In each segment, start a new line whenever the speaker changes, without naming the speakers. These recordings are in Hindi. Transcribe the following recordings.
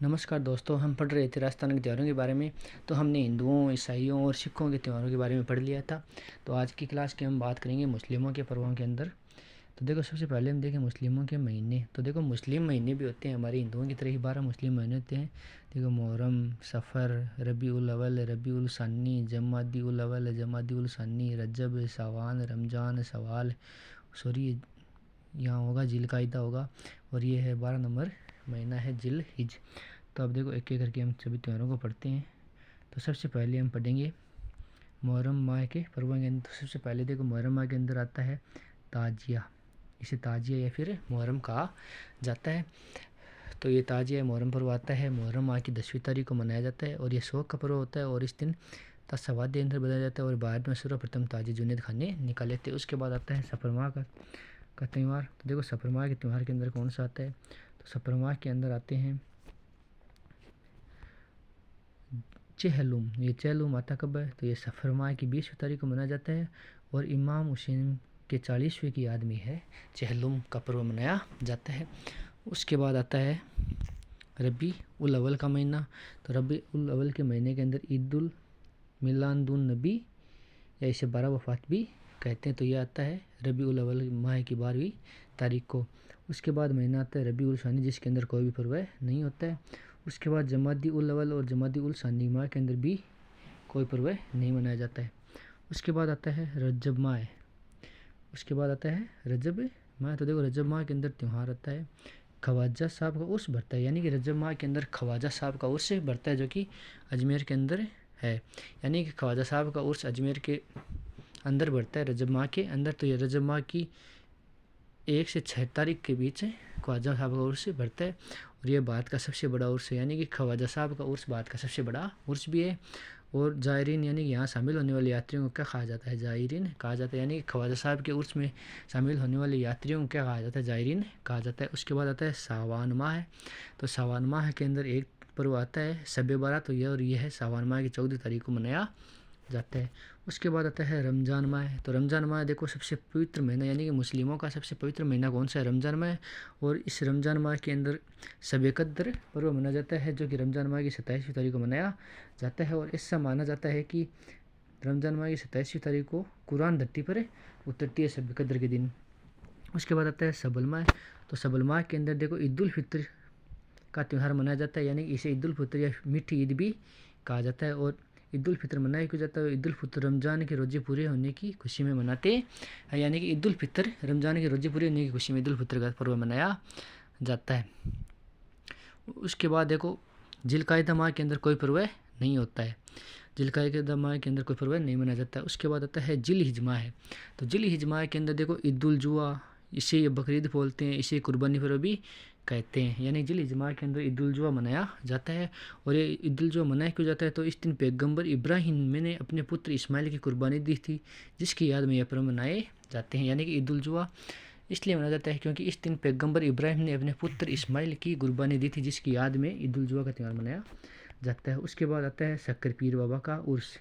नमस्कार दोस्तों, हम पढ़ रहे थे राजस्थान के त्योहारों के बारे में। तो हमने हिंदुओं, ईसाइयों और सिखों के त्योहारों के बारे में पढ़ लिया था। तो आज की क्लास की हम बात करेंगे मुस्लिमों के पर्वों के अंदर। तो देखो, सबसे पहले हम देखें मुस्लिमों के महीने। तो देखो, मुस्लिम महीने भी होते हैं, हमारे हिंदुओं की तरह ही 12 मुस्लिम महीने होते हैं। देखो, मुहर्रम, सफ़र, रबी उल अव्वल, रबी उल सन्नी, जमादी उल अव्वल, जमादी उल सन्नी, रजब, शाबान, रमज़ान, शवाल, सॉरी यहाँ होगा जिलकायदा होगा, और ये है 12 नंबर महीना है जिल हिज। तो अब देखो, एक एक करके हम सभी त्योहारों को पढ़ते हैं। तो सबसे पहले हम पढ़ेंगे मुहर्रम माह के पर्वों के अंदर। तो सबसे पहले देखो, मुहर्रम माह के अंदर आता है ताजिया। इसे ताजिया या फिर मुहर्रम कहा जाता है। तो ये ताजिया मुहर्रम पर्व आता है, मुहर्रम माह की 10वीं तारीख को मनाया जाता है, और ये शौक का पर्व होता है। और इस दिन तस्वाद अंदर बदला जाता है, और बाद में सर्वप्रथम ताजी जुनेद खाने निकाले थे। उसके बाद आता है सफ़र माह का त्यौहार। तो देखो, सफ़र माह के त्यौहार के अंदर कौन सा आता है। तो सफ़र माह के अंदर आते हैं चेहलुम। ये चेहलुम आता कब है। तो ये सफ़र माह की 20वीं तारीख को मनाया जाता है, और इमाम हुसैन के 40वें की याद में है चेहलुम का पर्व मनाया जाता है। उसके बाद आता है रबी उल अव्वल का महीना। तो रबी उल अव्वल के महीने के अंदर ईद उल मिलादुन नबी या इसे 12 वफ़ात भी कहते हैं। तो ये आता है रबी उल अव्वल माह की 12वीं तारीख को। उसके बाद महीना आता है रबी उल सानी, जिसके अंदर कोई भी पर्व नहीं होता है। उसके बाद जमादी उल अव्वल और जमादी उल सानी माह के अंदर भी कोई पर्व नहीं मनाया जाता है। उसके बाद आता है रजब माह। उसके बाद आता है रजब माह। तो देखो, रजब माह के अंदर त्यौहार आता है ख्वाजा साहब का उर्स बढ़ता है। यानी कि रजब माह के अंदर ख्वाजा साहब का उर्स बढ़ता है, जो कि अजमेर के अंदर है। यानी कि ख्वाजा साहब का उर्स अजमेर के अंदर बढ़ता है रजब माह के अंदर। तो ये रजब माह की 1 से 6 तारीख के बीच ख्वाजा साहब का उर्स बढ़ता है, और ये भारत का सबसे बड़ा उर्स है। यानी कि ख्वाजा साहब का उर्स भारत का सबसे बड़ा उर्स भी है। और जायरीन, यानी कि यहाँ शामिल होने वाले यात्रियों को क्या कहा जाता है, जायरीन कहा जाता है। यानी कि ख्वाजा साहब के उर्स में शामिल होने वाले यात्रियों को क्या कहा जाता है, जायरीन कहा जाता है। उसके बाद आता है सावन माह। तो सावन माह के अंदर एक पर्व आता है शब बारात। तो ये है सावन माह की 14 तारीख को मनाया जाता है। उसके बाद आता है रमज़ान माह। तो रमज़ान माह देखो, सबसे पवित्र महीना, यानी कि मुस्लिमों का सबसे पवित्र महीना कौन सा है, रमज़ान माह। और इस रमज़ान माह के अंदर शब कद्र पर्व मनाया जाता है, जो कि रमज़ान माह की 27वीं तारीख को मनाया जाता है। और ऐसा माना जाता है कि रमज़ान माह की 27वीं तारीख को कुरान धरती पर उतरती है, शब कद्र के दिन। उसके बाद आता है शबल माह। तो शबल माह के अंदर देखो, ईद उल फितर का त्यौहार मनाया जाता है। यानी कि इसे ईद उल फितर या मीठी ईद भी कहा जाता है। और ईद उल फितर मनाया क्यों जाता है, ईद उल फितर रमज़ान के रोज़े पूरे होने की खुशी में मनाते हैं। यानी कि ईद उल फितर रमज़ान के रोज़े पूरे होने की खुशी में ईद उल फितर का पर्व मनाया जाता है। उसके बाद देखो, जिलकायदा माह के अंदर कोई पर्व नहीं होता है, जिलकायदा माह के अंदर कोई पर्व नहीं मनाया जाता है। उसके बाद आता है जिल हिज माह। तो जिल हिज माह के अंदर देखो, ईद उल जुहा, इसे बकरीद बोलते हैं, इसे कुर्बानी पर्व भी कहते हैं। यानी जिल हिज माह के अंदर ईद उल जुहा मनाया जाता है। और ये ईद उल जुहा मनाया क्यों जाता है, तो इस दिन पैगंबर इब्राहिम ने अपने पुत्र इस्माइल की कुर्बानी दी थी, जिसकी याद में यह पर्व मनाए जाते हैं। यानी कि ईद उल जुहा इसलिए मनाया जाता है क्योंकि इस दिन पैगंबर इब्राहिम ने अपने पुत्र इस्माइल की कुर्बानी दी थी, जिसकी याद में ईद उल जुहा का त्यौहार मनाया जाता है। उसके बाद आता है शक्कर पीर बाबा का उर्स।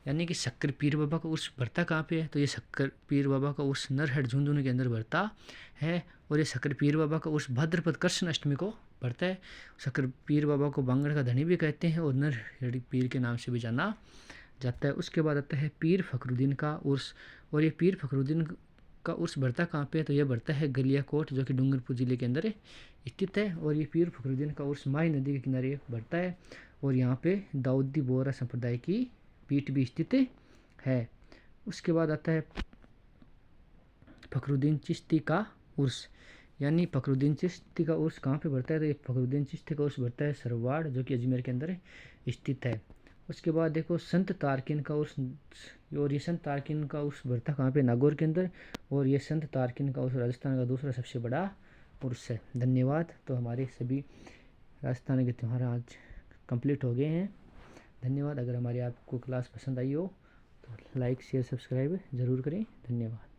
यानी कि शक्कर पीर बाबा का उर्स बढ़ता कहाँ पे है, तो ये शक्कर पीर बाबा का उर्स नरहट झुंझुनू के अंदर बढ़ता है। और ये शक्कर पीर बाबा का उर्स भाद्रपद कृष्ण अष्टमी को बढ़ता है। शक्कर पीर बाबा को बांगड़ का धनी भी कहते हैं, और नरहट पीर के नाम से भी जाना जाता है। उसके बाद आता है पीर फखरुद्दीन का उर्स। और ये पीर फखरुद्दीन का उर्स बढ़ता कहाँ पे है, तो यह बढ़ता है गलियाकोट, जो कि डूंगरपुर ज़िले के अंदर स्थित है। और ये पीर फखरुद्दीन का उर्स माही नदी के किनारे बढ़ता है, और यहाँ पे दाऊदी बोहरा संप्रदाय की पीठ भी स्थित है। उसके बाद आता है फखरुद्दीन चिश्ती का उर्स। यानी फखरुद्दीन चिश्ती का उर्स कहाँ पे बढ़ता है, तो ये फखरुद्दीन चिश्ती का उर्स बढ़ता है सरवाड़, जो कि अजमेर के अंदर स्थित है। उसके बाद देखो संत तारकिन का उर्स। और ये संत तारकिन का उर्स बढ़ता कहाँ पे, नागौर के अंदर। और ये संत तारकिन का उर्स राजस्थान का दूसरा सबसे बड़ा उर्स है। धन्यवाद। तो हमारे सभी राजस्थान के त्यौहार आज कंप्लीट हो गए हैं। धन्यवाद। अगर हमारी आपको क्लास पसंद आई हो तो लाइक शेयर सब्सक्राइब ज़रूर करें। धन्यवाद।